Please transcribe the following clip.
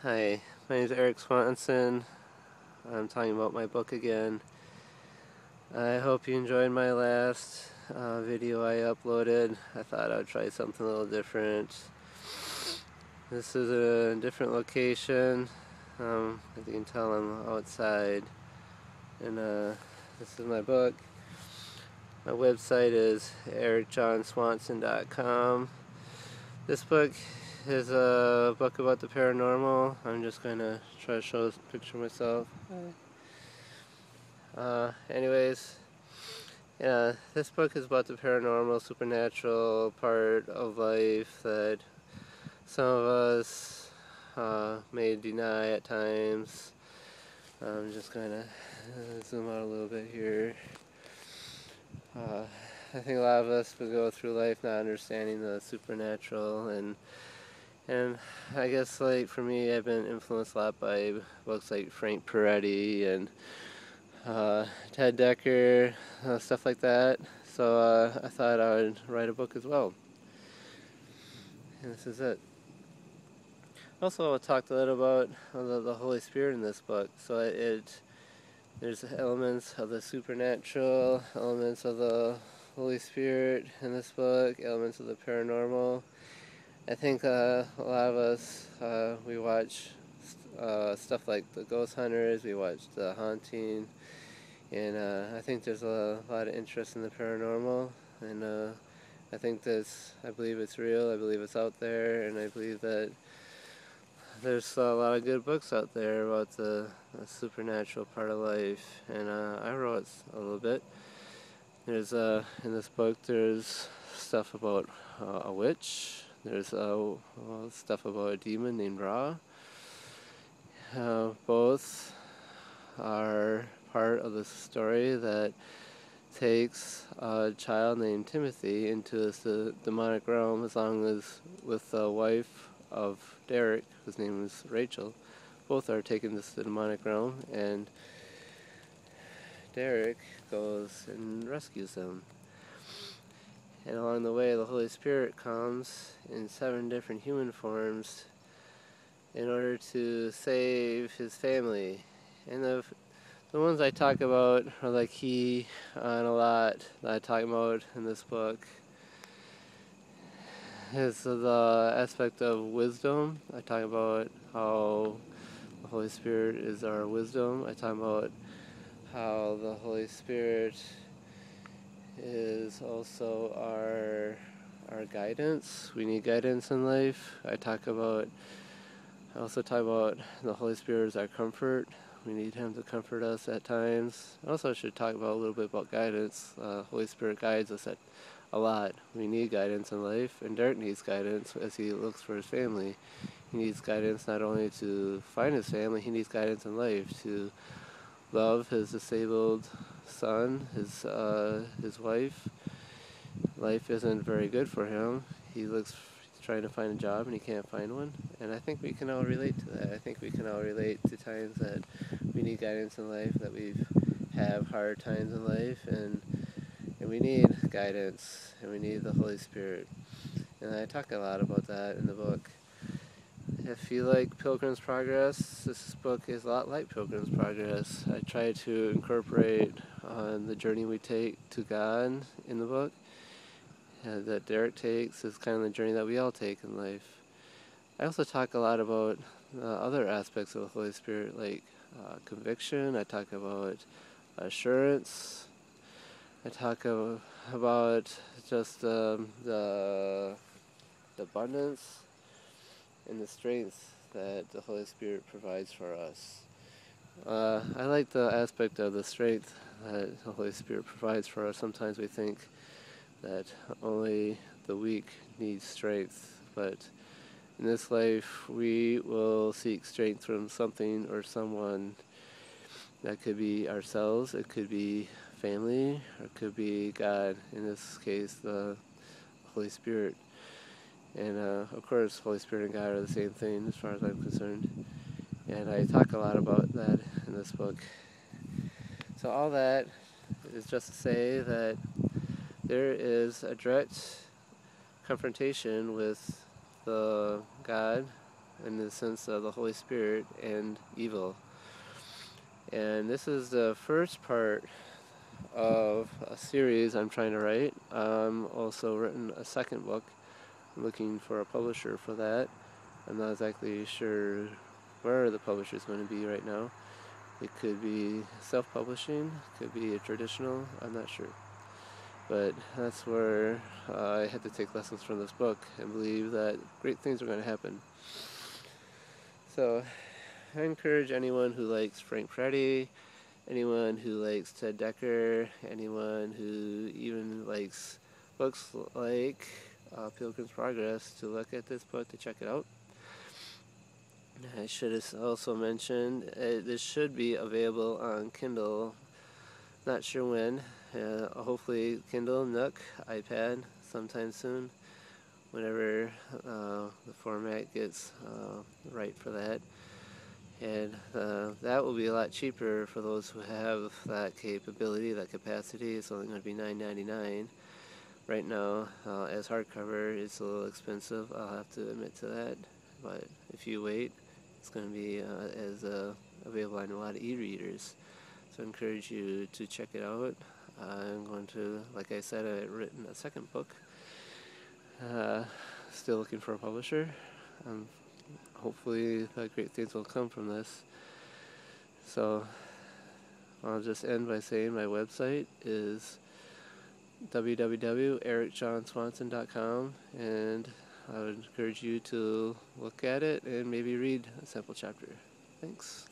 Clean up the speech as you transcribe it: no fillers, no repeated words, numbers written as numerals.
Hi, my name is Eric Swanson. I'm talking about my book again. I hope you enjoyed my last video I uploaded. I thought I would try something a little different. This is a different location. As you can tell, I'm outside. And this is my book. My website is ericjohnswanson.com. This book is a book about the paranormal. I'm just going to try to show this picture myself. Anyways, yeah, this book is about the paranormal, supernatural part of life that some of us may deny at times. I'm just going to zoom out a little bit here. I think a lot of us will go through life not understanding the supernatural, and I guess, like, for me, I've been influenced a lot by books like Frank Peretti and Ted Dekker, stuff like that. So I thought I would write a book as well. And this is it. Also, I talked a little about the Holy Spirit in this book. So there's elements of the supernatural, elements of the Holy Spirit in this book, elements of the paranormal. I think a lot of us, we watch stuff like The Ghost Hunters, we watch The Haunting, and I think there's a lot of interest in the paranormal, and I believe it's real, I believe it's out there, and I believe that there's a lot of good books out there about the supernatural part of life, and I wrote a little bit. There's in this book there's stuff about a witch, there's stuff about a demon named Ra. Both are part of the story that takes a child named Timothy into this demonic realm, as long as with the wife of Derek, whose name is Rachel. Both are taken to this demonic realm, and Derek goes and rescues them. And along the way, the Holy Spirit comes in 7 different human forms in order to save his family. And the ones I talk about are like key on a lot that I talk about in this book is the aspect of wisdom. I talk about how the Holy Spirit is our wisdom. I talk about how the Holy Spirit is also our guidance. We need guidance in life. I also talk about the Holy Spirit as our comfort. We need Him to comfort us at times. I also should talk about a little bit about guidance. Holy Spirit guides us a lot. We need guidance in life, and Derek needs guidance as he looks for his family. He needs guidance not only to find his family, he needs guidance in life to love his disabled son, his wife. Life isn't very good for him. He's trying to find a job and he can't find one. And I think we can all relate to that. I think we can all relate to times that we need guidance in life, that we have hard times in life, and we need guidance, and we need the Holy Spirit. And I talk a lot about that in the book. If you like Pilgrim's Progress, this book is a lot like Pilgrim's Progress. I try to incorporate the journey we take to God in the book, that Derek takes is kind of the journey that we all take in life. I also talk a lot about other aspects of the Holy Spirit, like conviction. I talk about assurance. I talk about just the abundance and the strength that the Holy Spirit provides for us. I like the aspect of the strength that the Holy Spirit provides for us. Sometimes we think that only the weak need strength, but in this life we will seek strength from something or someone. That could be ourselves, it could be family, or it could be God, in this case the Holy Spirit. And of course, Holy Spirit and God are the same thing as far as I'm concerned. And I talk a lot about that in this book. So all that is just to say that there is a direct confrontation with the God in the sense of the Holy Spirit and evil. And this is the first part of a series I'm trying to write. I'm also written a second book. I'm looking for a publisher for that. I'm not exactly sure where the publisher is going to be right now. It could be self-publishing, could be a traditional, I'm not sure. But that's where I had to take lessons from this book and believe that great things are going to happen. So I encourage anyone who likes Frank Peretti, anyone who likes Ted Dekker, anyone who even likes books like Pilgrim's Progress to look at this book, to check it out. I should have also mentioned this should be available on Kindle. Not sure when. Hopefully Kindle, Nook, iPad sometime soon, whenever the format gets right for that. And that will be a lot cheaper for those who have that capability, that capacity. It's only going to be $9.99. Right now, as hardcover, it's a little expensive. I'll have to admit to that. But if you wait, it's going to be available on a lot of e-readers. So I encourage you to check it out. I'm going to, like I said, I've written a second book. Still looking for a publisher. Hopefully great things will come from this. So I'll just end by saying my website is www.ericjohnswanson.com, and I would encourage you to look at it and maybe read a sample chapter. Thanks.